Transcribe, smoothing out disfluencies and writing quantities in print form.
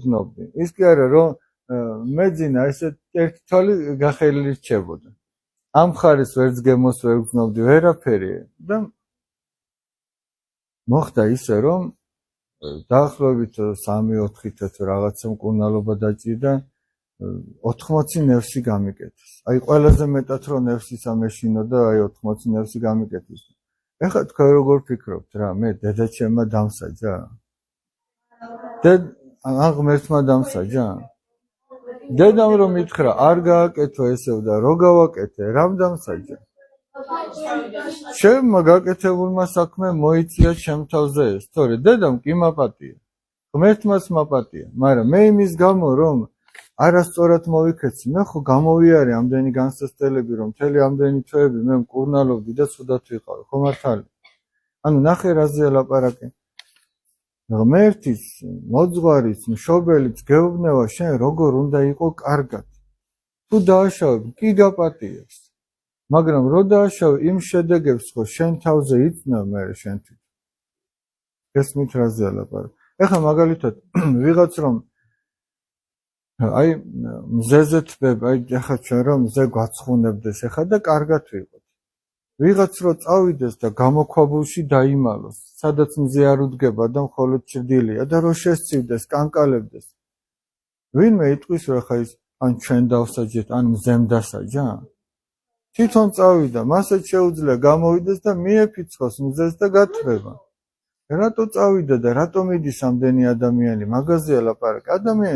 ვეუბნობდი. ის კი არა რომ მეძინა ესე ერთი თვალი გახელილი რჩებოდა. ამ ხარის ვერც გემოს ვერ ვგრძნობდი, ვერაფერი და მოხდა ისე რომ დაახლოებით 3-4 თვე რაღაცა მკურნალობა დაჭირდა 80 ნევსი გამიკეთეს. აი ყველაზე მეტად რომ ნევსისა მეშინო და აი 80 ნევსი გამიკეთეს. ეხლა თქვენ როგორ ფიქრობთ რა, მე დედაჩემმა დამსაჯა? ან ღმერთმა დამსაჯა? დედამ რომ მითხრა არ გააკეთო ესეო და რო გავაკეთე, რამ დამსაჯა? ჩემმა გაკეთებულმა საქმე მოიწია ჩემ თავზე ეს, თორე დედამ კი მაპატია. ღმერთმაც მაპატია, მაგრამ მე იმის გამო რომ არასწორად მოვიქეცი, მე ხო გამოვიარე ამდენი განსასწრებელი რომ მთელი ამდენი თვეები მე მკურნალობდი და ცუდად ვიყავი, ხო მართალია? ანუ ნახე რაზეა ლაპარაკი. ღმერთის, მოძღვარის, მშობელიც გეუბნება შენ როგორ უნდა იყო კარგად. თუ დააშავებ, კი გაპატიებს. მაგრამ რო დააშავე იმ შედეგებს ხო შენ თავზე იწნევ მე შენთვის. ესმით რაზეა ლაპარაკი. ეხლა მაგალითად ვიღაც რომ აი მზეზე თბება, აი ეხლა ჩვენ რომ მზე გვაცხუნებდეს ეხლა და კარგად ვიყოთ. ვიღაც რო წავიდეს და გამოქვაბულში დაიმალოს, სადაც მზე არ უდგება და მხოლოდ ჭრდილია და რო შესწივდეს, კანკალებდეს. ვინმე იტყვის რომ ეხლა ის ან ჩვენ დავსაჯეთ, ან მზემ დასაჯა? თვითონ წავიდა, მასაც შეუძლია გამოვიდეს და მიეფიცხოს მზეს და გათბება. რატო წავიდა და რატო მიდის ამდენი ადამიანი? მაგაზეა ლაპარაკი. ადამიანი